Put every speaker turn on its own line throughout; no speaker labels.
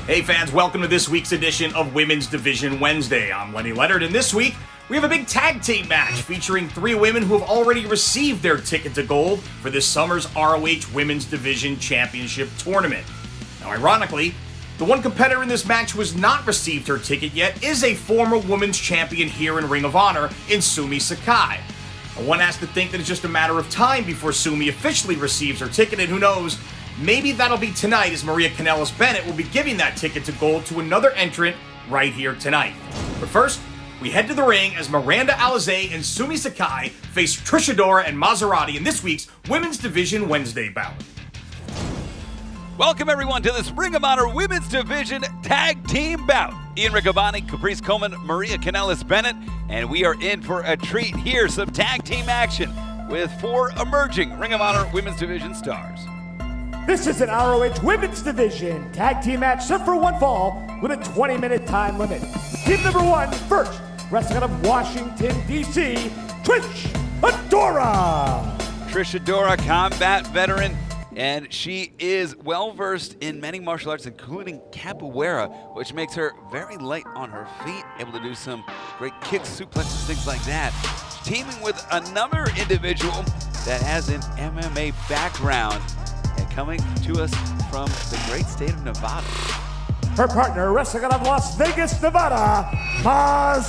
Hey fans, welcome to this week's edition of Women's Division Wednesday. I'm Lenny Leonard, and this week we have a big tag team match featuring 3 women who have already received their ticket to gold for this summer's ROH Women's Division Championship Tournament. Now ironically, the one competitor in this match who has not received her ticket yet is a former women's champion here in Ring of Honor in Sumi Sukai. Now, one has to think that it's just a matter of time before Sumi officially receives her ticket, and who knows, maybe that'll be tonight as Maria Kanellis-Bennett will be giving that ticket to gold to another entrant right here tonight. But first, we head to the ring as Miranda Alize and Sumi Sukai face Trish Adora and Mazzerati in this week's Women's Division Wednesday bout.
Welcome everyone to this Ring of Honor Women's Division Tag Team bout. Ian Riccoboni, Caprice Coleman, Maria Kanellis-Bennett, and we are in for a treat here. Some tag team action with 4 emerging Ring of Honor Women's Division stars.
This is an ROH Women's Division Tag Team match set for one fall with a 20-minute time limit. Team number 1, first, wrestling out of Washington, D.C., Trish Adora.
Trish Adora, combat veteran, and she is well-versed in many martial arts, including capoeira, which makes her very light on her feet, able to do some great kicks, suplexes, things like that. Teaming with another individual that has an MMA background, and coming to us from the great state of Nevada.
Her partner, wrestling out of Las Vegas, Nevada, Mazzerati.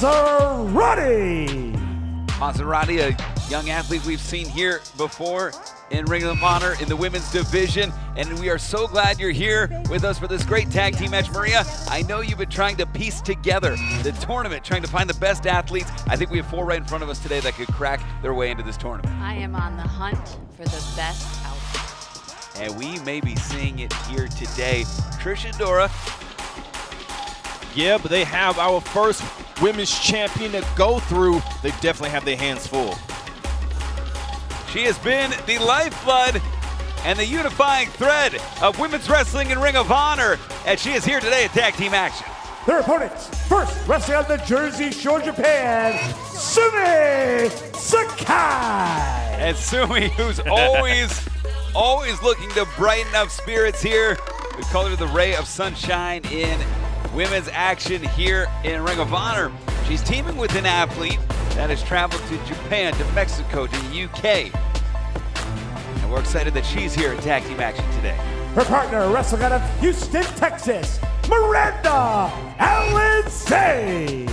Mazzerati, a young athlete we've seen here before in Ring of Honor in the women's division, and we are so glad you're here with us for this great tag team match. Maria, I know you've been trying to piece together the tournament, trying to find the best athletes. I think we have 4 right in front of us today that could crack their way into this tournament.
I am on the hunt for the best outfit.
And we may be seeing it here today. Trish Adora.
Yeah, but they have our first women's champion to go through. They definitely have their hands full.
She has been the lifeblood and the unifying thread of women's wrestling in Ring of Honor, and she is here today at Tag Team Action.
Their opponents, first, wrestling out of the Jersey Shore, Japan, Sumi Sukai.
And Sumi, who's always looking to brighten up spirits here. We call her the ray of sunshine in women's action here in Ring of Honor. She's teaming with an athlete that has traveled to Japan, to Mexico, to the UK. And we're excited that she's here at Tag Team Action today.
Her partner, wrestling out of Houston, Texas, Miranda Alize.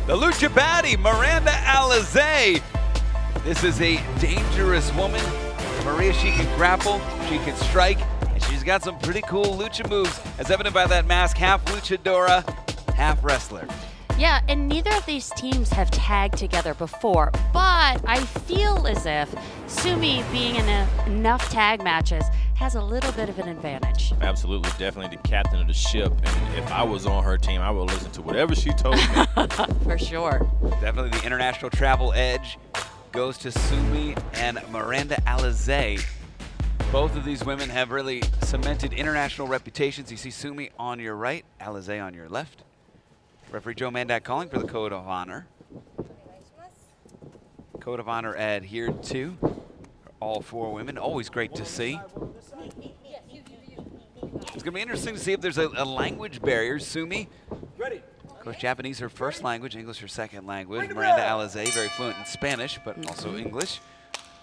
The Lucha Baddie, Miranda Alize. This is a dangerous woman. Maria, she can grapple, she can strike, and she's got some pretty cool lucha moves, as evident by that mask, half luchadora, half wrestler.
Yeah, and neither of these teams have tagged together before, but I feel as if Sumi, being in enough tag matches, has a little bit of an advantage.
Absolutely, definitely the captain of the ship. And if I was on her team, I would listen to whatever she told me.
For sure.
Definitely the international travel edge goes to Sumi and Miranda Alize. Both of these women have really cemented international reputations. You see Sumi on your right, Alize on your left. Referee Joe Mandak calling for the Code of Honor. Code of Honor adhered to all 4 women. Always great to see. It's going to be interesting to see if there's a language barrier. Sumi, of course, Japanese her first language, English her second language. Miranda Alize, very fluent in Spanish, but also English.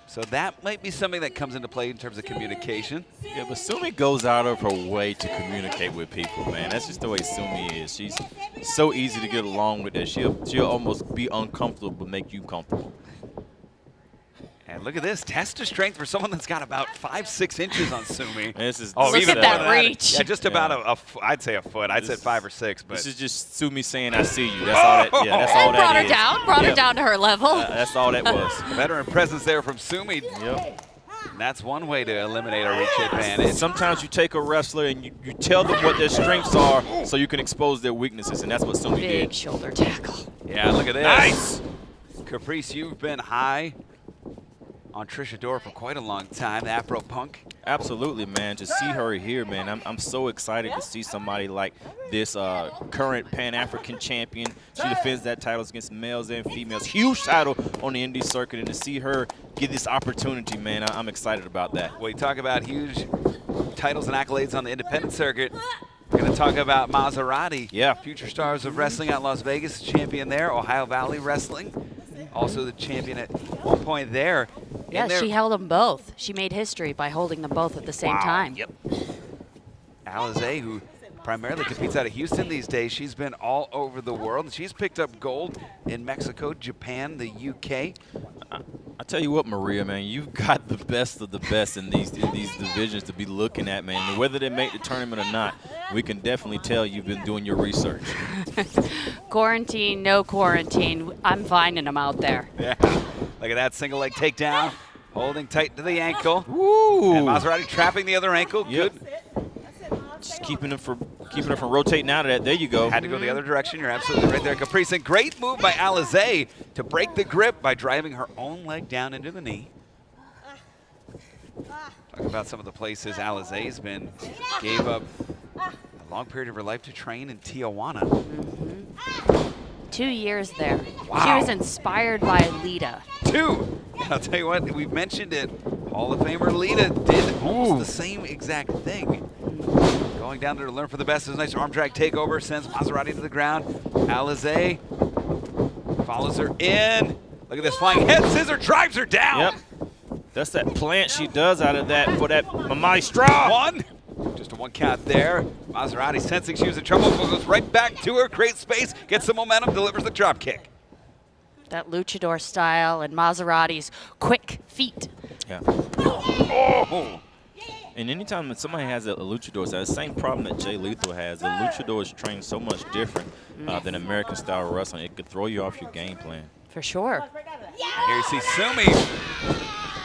So that might be something that comes into play in terms of communication.
Yeah, but Sumi goes out of her way to communicate with people, man. That's just the way Sumi is. She's so easy to get along with that. She'll almost be uncomfortable but make you comfortable.
And look at this, test of strength for someone that's got about 5-6 inches on Sumi.
This is
Look at that reach.
Yeah, just about I'd say a foot. I'd say 5 or 6. But
this is just Sumi saying, "I see you." That's all that. Yeah, that's all
And
that
brought her
is.
down, brought her down to her level.
That's all that was.
veteran presence there from Sumi.
Yep.
And that's one way to eliminate a reach advantage.
Sometimes you take a wrestler and you tell them what their strengths are so you can expose their weaknesses, and that's what Sumi did.
Big shoulder tackle.
Yeah, look at this.
Nice.
Caprice, you've been high on Trish Adora for quite a long time, the Afro Punk.
Absolutely, man. To see her here, man, I'm so excited to see somebody like this current Pan-African champion. She defends that title against males and females. Huge title on the indie circuit, and to see her get this opportunity, man, I'm excited about that.
We talk about huge titles and accolades on the independent circuit. We're going to talk about Mazzerati.
Yeah.
Future Stars of Wrestling out in Las Vegas, champion there. Ohio Valley Wrestling, also the champion at one point there.
Yeah, she held them both. She made history by holding them both at the same time.
Yep. Alize, who primarily competes out of Houston these days, she's been all over the world. And she's picked up gold in Mexico, Japan, the UK.
I tell you what, Maria, man, you've got the best of the best in these divisions to be looking at, man. And whether they make the tournament or not, we can definitely tell you've been doing your research.
Quarantine, no quarantine. I'm finding them out there.
Yeah. Look at that single leg takedown, holding tight to the ankle.
Ooh.
And Mazzerati trapping the other ankle.
Yep.
Good.
Just keeping it from rotating out of that. There you go.
Had to go the other direction. You're absolutely right there, Caprice. And great move by Alize to break the grip by driving her own leg down into the knee. Talk about some of the places Alize's been. Gave up a long period of her life to train in Tijuana.
2 years there.
Wow.
She was inspired by Lita.
2. And I'll tell you what, we've mentioned it. Hall of Famer Lita did almost the same exact thing. Going down there to learn for the best. There's a nice arm drag takeover, sends Mazzerati to the ground. Alize follows her in. Look at this flying head scissor, drives her down.
Yep. That's that plant she does out of that for that maestro.
1. Just a 1 count there. Mazzerati sensing she was in trouble, goes right back to her, creates space, gets some momentum, delivers the drop kick.
That luchador style and Maserati's quick feet.
Yeah.
Oh!
And anytime that somebody has a luchador, it's that same problem that Jay Lethal has. The luchador is trained so much different than American-style wrestling. It could throw you off your game plan.
For sure.
And here you see Sumi,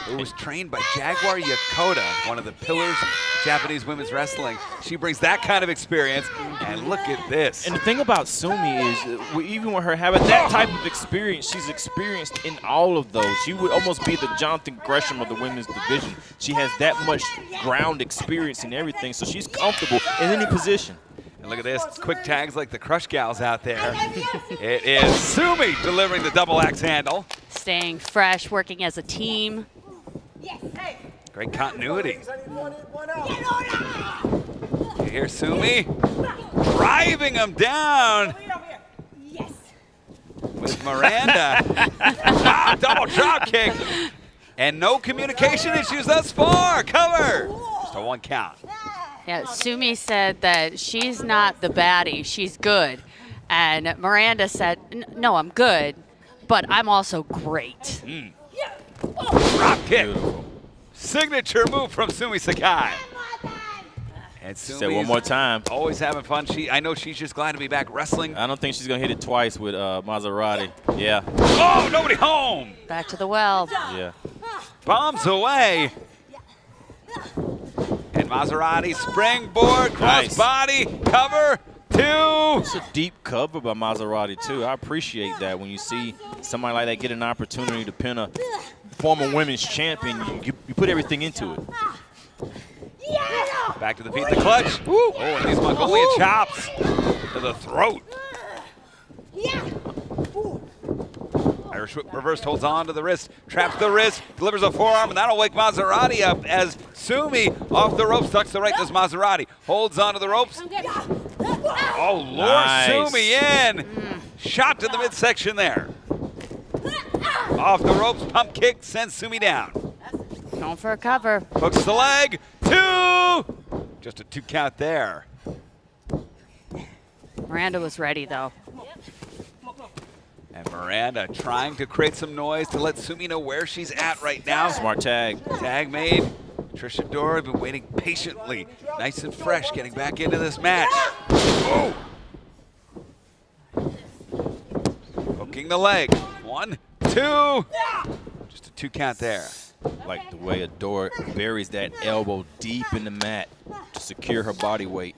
who was trained by Jaguar Yokota, one of the pillars of Japanese women's wrestling. She brings that kind of experience, and look at this.
And the thing about Sumi is, even with her having that type of experience, she's experienced in all of those. She would almost be the Jonathan Gresham of the women's division. She has that much ground experience in everything, so she's comfortable in any position.
And look at this, quick tags like the Crush Gals out there. It is Sumi delivering the double axe handle.
Staying fresh, working as a team.
Great continuity. You hear Sumi driving him down with Miranda. Wow, double drop kick. And no communication issues thus far. Cover. Just a 1 count.
Yeah, Sumi said that she's not the baddie, she's good. And Miranda said, no, I'm good, but I'm also great.
Drop kick.
Beautiful.
Signature move from Sumi Sukai. And
Say
Sumi's
one more time.
always having fun. I know she's just glad to be back wrestling.
I don't think she's going to hit it twice with Mazzerati. Yeah.
Oh, nobody home.
Back to the well.
Yeah.
Bombs away. And Mazzerati springboard, cross body, cover, 2.
It's a deep cover by Mazzerati, too. I appreciate that when you see somebody like that get an opportunity to pin a former women's champion. You put everything into it.
Back to the feet, the clutch. Woo. Oh, and these Mongolian chops to the throat. Irish whip reversed, holds on to the wrist, traps the wrist, delivers a forearm, and that'll wake Mazzerati up as Sumi off the ropes, tucks the right, does Mazzerati. Holds onto the ropes. Oh, lures
Nice.
Sumi in. Shot to the midsection there. Off the ropes, pump kick, sends Sumi down.
Going for a cover.
Hooks the leg, 2. Just a 2 count there.
Miranda was ready, though.
And Miranda trying to create some noise to let Sumi know where she's at right now.
Smart tag.
Tag made. Trish Adora been waiting patiently, nice and fresh, getting back into this match. Whoa! Hooking the leg. 1, 2. Just a 2 count there.
Like the way Adora buries that elbow deep in the mat to secure her body weight.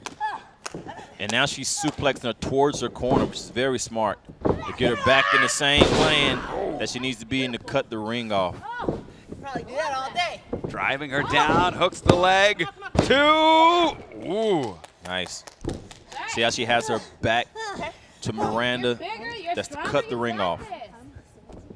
And now she's suplexing her towards her corner, which is very smart, to get her back in the same plan that she needs to be in to cut the ring off.
Probably do that all day.
Driving her down, hooks the leg. 2. Ooh.
Nice. See how she has her back to Miranda? That's to cut the ring off.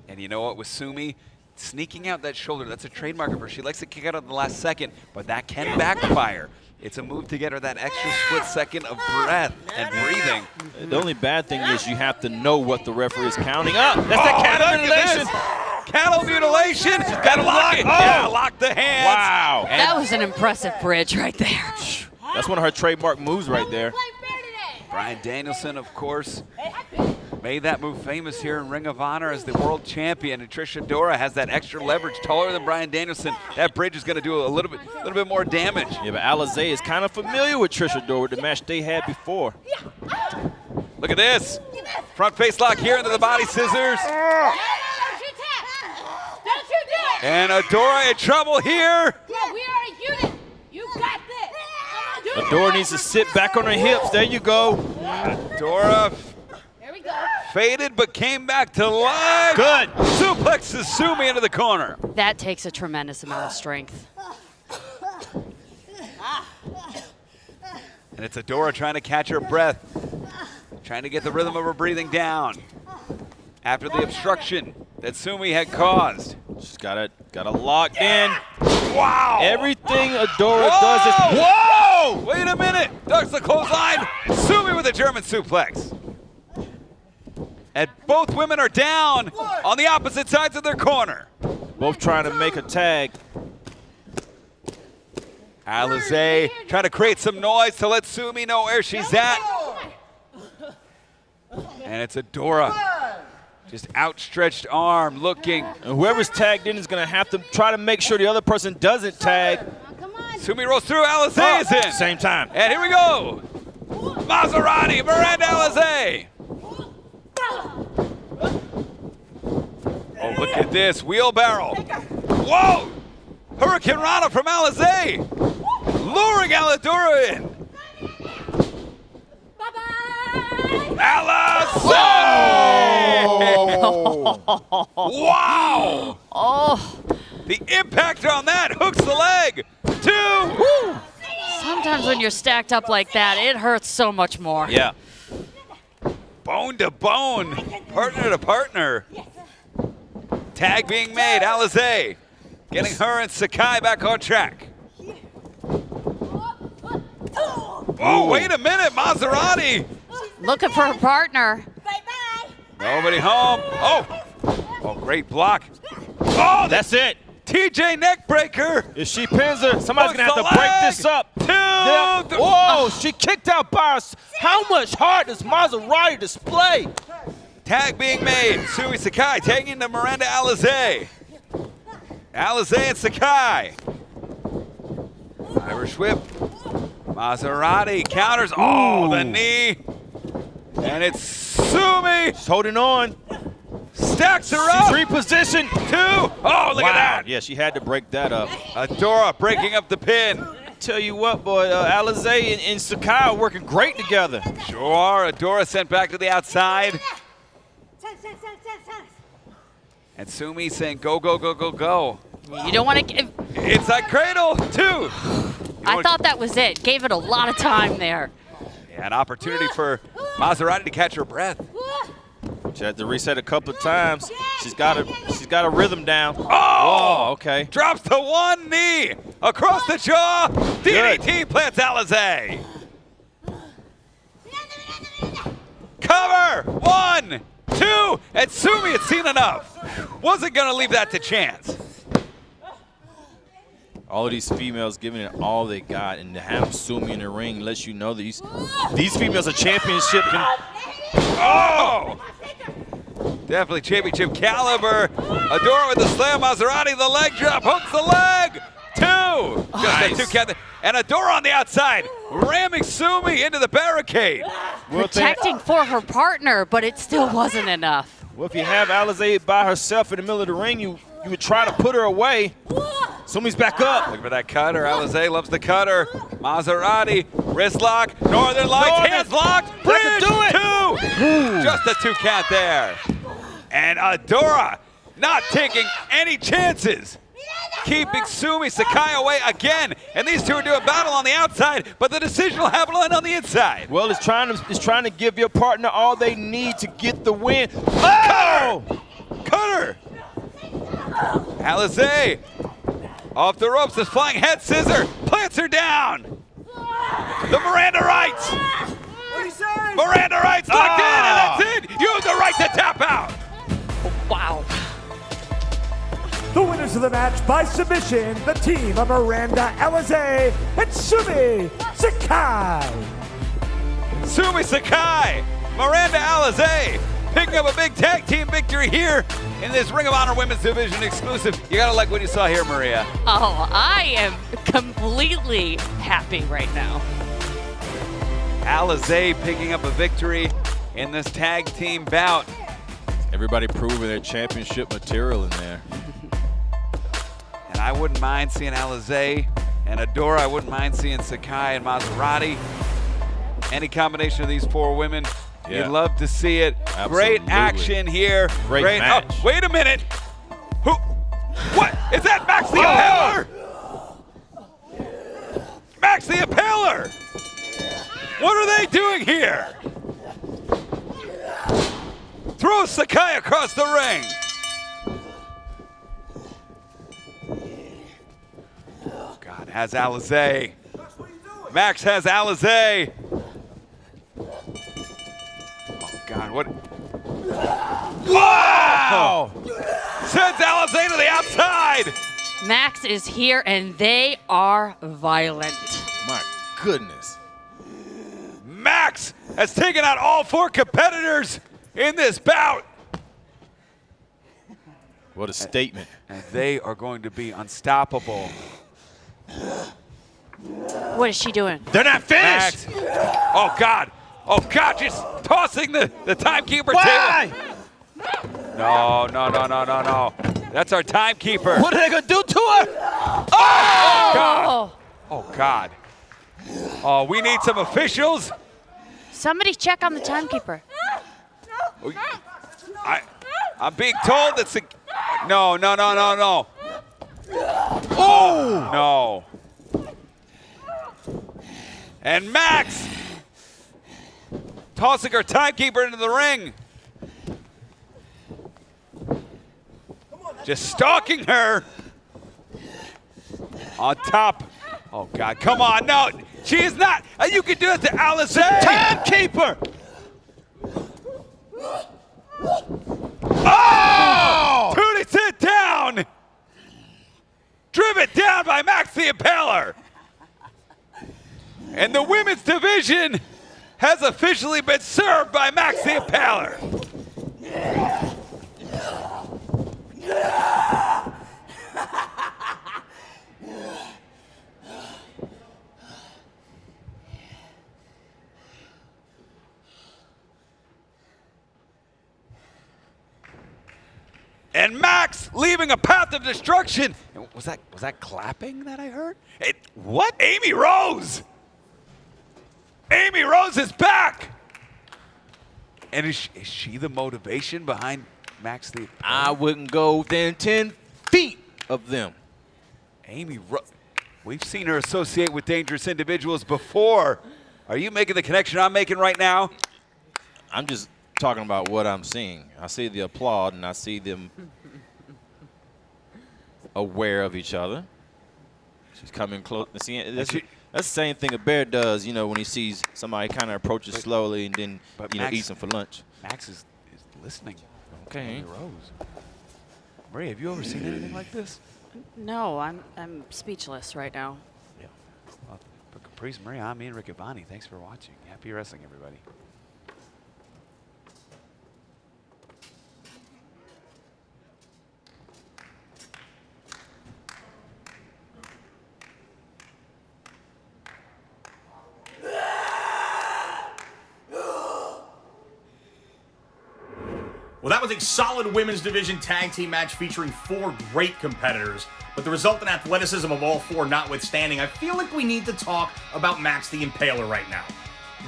And you know what, with Sumi, sneaking out that shoulder. That's a trademark of her. She likes to kick out at the last second, but that can backfire. It's a move to get her that extra split second of breath and breathing.
The only bad thing is you have to know what the referee is counting up. That's that cattle mutilation.
Cattle mutilation. She's got to lock it. Yeah, lock the hands.
Wow.
That was an impressive bridge right there.
That's one of her trademark moves right there.
Bryan Danielson, of course, made that move famous here in Ring of Honor as the world champion, and Trish Adora has that extra leverage, taller than Bryan Danielson. That bridge is going to do a little bit more damage.
Yeah, but Alize is kind of familiar with Trish Adora with the match they had before.
Look at this. Front face lock here into the body scissors. And Adora in trouble here.
We are a unit. You got this.
Adora needs to sit back on her hips. There you go.
Adora
There we go.
faded but came back to life.
Good.
Suplexes Sumi into the corner.
That takes a tremendous amount of strength.
And it's Adora trying to catch her breath, trying to get the rhythm of her breathing down after the obstruction that Sumi had caused.
She's got it locked in.
Wow!
Everything Adora does is
whoa! Wait a minute! Ducks the clothesline. Sumi with a German suplex. And both women are down on the opposite sides of their corner.
both trying to make a tag.
Alize trying to create some noise to let Sumi know where she's at. And it's Adora. Just outstretched arm looking.
And whoever's tagged in is going to have to try to make sure the other person doesn't tag.
Sumi rolls through, Alize is in.
Same time.
And here we go. Mazzerati, Miranda, Alize. Oh, look at this, wheelbarrow. Whoa! Hurricane Rana from Alize. Luring Adora in. Alize! Wow!
Oh.
The impact on that hooks the leg. 2. Woo!
Sometimes when you're stacked up like that, it hurts so much more.
Yeah.
Bone to bone, partner to partner. Tag being made, Alize getting her and Sukai back on track. Oh, wait a minute, Mazzerati.
Looking for a partner.
Bye-bye.
Nobody home. Oh, great block. Oh,
That's it.
TJ neckbreaker.
If she pins her, somebody's going to have
Hooks
to
the
break
leg.
this up.
2.
Yeah. Whoa, she kicked out by us. How much heart does Mazzerati display?
Tag being made. Sumi Sukai tagging to Miranda Alize. Alize and Sukai. Irish whip. Mazzerati counters. Oh, the knee. And it's Sumi.
She's holding on.
Stacks her up.
She's repositioned.
2. Oh, look at that.
Yeah, she had to break that up.
Adora breaking up the pin.
Tell you what, boy, Alize and Sukai are working great together.
Sure, Adora sent back to the outside. And Sumi saying, go, go, go, go, go.
You don't want to give.
Inside cradle, 2.
I thought that was it. Gave it a lot of time there.
Yeah, an opportunity for Mazzerati to catch her breath.
She had to reset a couple of times. She's got a rhythm down.
Oh,
okay.
Drops to one knee across the jaw. DDT plants Alize. Cover, 1, 2, and Sumi had seen enough. Wasn't gonna leave that to chance.
All of these females giving it all they got, and to have Sumi in the ring lets you know that these females are championship.
Oh! Definitely championship caliber. Adora with the slam, Mazzerati the leg drop, hooks the leg. 2.
Nice.
Just 2 count. And Adora on the outside, ramming Sumi into the barricade.
Protecting for her partner, but it still wasn't enough.
Well, if you have Alize by herself in the middle of the ring, you would try to put her away. Sumi's back up.
Look for that cutter. Alize loves the cutter. Mazzerati, wrist lock, Northern Lights, hands locked. Bridge,
That could do
2. Just a 2 count there. And Adora not taking any chances. Keeping Sumi Sukai away again. And these two are doing battle on the outside, but the decision will happen on the inside.
Well, it's trying to give your partner all they need to get the win. Oh!
Cutter! Alize off the ropes, the flying head scissor, plants her down. The Miranda rights. Miranda rights locked in, and that's it. You have the right to tap out.
Wow.
The winners of the match by submission, the team of Miranda Alize and Sumi Sukai.
Sumi Sukai, Miranda Alize, picking up a big tag team victory here in this Ring of Honor Women's Division exclusive. You gotta like what you saw here, Maria.
Oh, I am completely happy right now.
Alize picking up a victory in this tag team bout.
Everybody proving their championship material in there.
And I wouldn't mind seeing Alize and Adora. I wouldn't mind seeing Sukai and Mazzerati. Any combination of these four women,
Yeah.
you'd love to see it.
Absolutely.
Great action here.
Great match.
Oh, wait a minute. Who? What? Is that Max the Impaler? Max the Impaler! What are they doing here? Throw Sukai across the ring. Oh, God, has Alize. Max has Alize. Oh, God, what? Wow! Sends Alize to the outside.
Max is here, and they are violent.
My goodness.
Max has taken out all four competitors in this bout.
What a statement.
And they are going to be unstoppable.
What is she doing?
They're not finished.
Max. Oh, God. Oh, God, just tossing the timekeeper
Why?
table. No. That's our timekeeper.
What are they going to do to her?
Oh, God.
Oh,
Oh, God. Oh, we need some officials.
somebody check on the timekeeper.
I'm being told that no. Oh, no. And Max tossing her timekeeper into the ring. Just stalking her. On top. Oh, God, come on. No, she is not. You can do it to Alize.
Timekeeper.
Oh! Tootie, sit down. Driven down by Max the Impaler. And the women's division has officially been served by Max the Impaler. And Max leaving a path of destruction. Was that clapping that I heard? What? Amy Rose! Amy Rose is back! And is she the motivation behind Max the...
I wouldn't go within 10 feet of them.
Amy Rose... We've seen her associate with dangerous individuals before. Are you making the connection I'm making right now?
I'm just talking about what I'm seeing. I see the applaud, and I see them aware of each other. She's coming close. See, that's the same thing a bear does, you know, when he sees somebody kind of approaches slowly and then,
Max,
eats them for lunch.
Max is listening.
Okay.
Amy Rose. Maria, have you ever seen anything like this?
No, I'm speechless right now.
Yeah. Well, for Caprice, Maria, I'm Ian Riccaboni. Thanks for watching. Happy wrestling, everybody.
Well, that was a solid women's division tag team match featuring four great competitors. But the resultant athleticism of all four notwithstanding, I feel like we need to talk about Max the Impaler right now.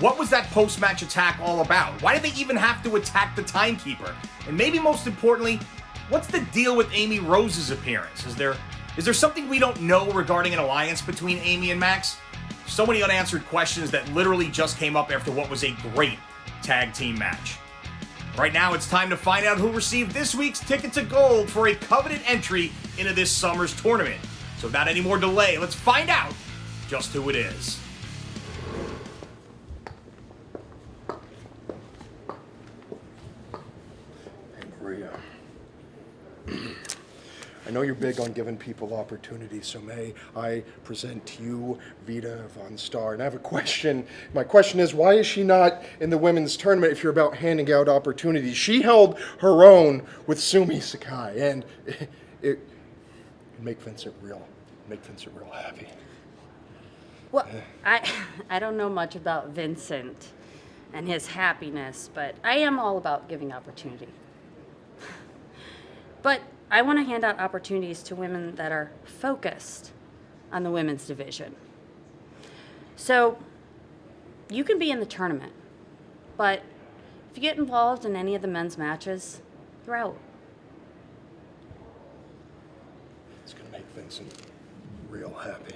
What was that post-match attack all about? Why did they even have to attack the timekeeper? And maybe most importantly, what's the deal with Amy Rose's appearance? Is there something we don't know regarding an alliance between Amy and Max? So many unanswered questions that literally just came up after what was a great tag team match. Right now, it's time to find out who received this week's ticket to gold for a coveted entry into this summer's tournament. So without any more delay, let's find out just who it is.
Hey, Maria. I know you're big on giving people opportunities, so may I present to you Vita Von Star. And I have a question. My question is, why is she not in the women's tournament if you're about handing out opportunities? She held her own with Sumi Sukai, and it make Vincent real happy.
Well, I don't know much about Vincent and his happiness, but I am all about giving opportunity. But I want to hand out opportunities to women that are focused on the women's division. So you can be in the tournament, but if you get involved in any of the men's matches, you're out.
It's going to make Vincent real happy.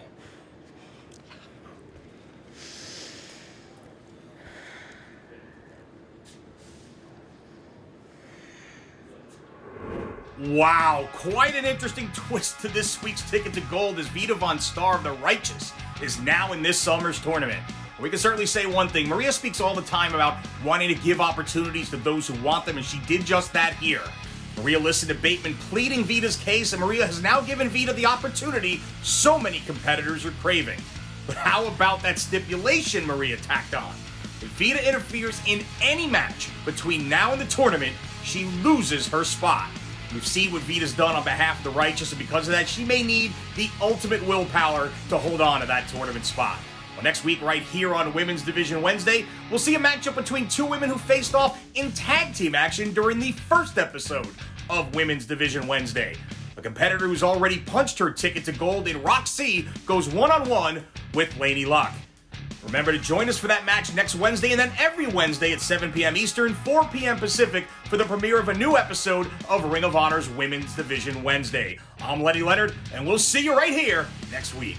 Wow, quite an interesting twist to this week's ticket to gold as Vita Von Star of the Righteous is now in this summer's tournament. We can certainly say one thing. Maria speaks all the time about wanting to give opportunities to those who want them, and she did just that here. Maria listened to Bateman pleading Vita's case, and Maria has now given Vita the opportunity so many competitors are craving. But how about that stipulation Maria tacked on? If Vita interferes in any match between now and the tournament, she loses her spot. We've seen what Vita's done on behalf of the Righteous, and because of that, she may need the ultimate willpower to hold on to that tournament spot. Well, next week, right here on Women's Division Wednesday, we'll see a matchup between two women who faced off in tag team action during the first episode of Women's Division Wednesday. A competitor who's already punched her ticket to gold in Roxy goes one-on-one with Lady Luck. Remember to join us for that match next Wednesday, and then every Wednesday at 7 p.m. Eastern, 4 p.m. Pacific for the premiere of a new episode of Ring of Honor's Women's Division Wednesday. I'm Lenny Leonard, and we'll see you right here next week.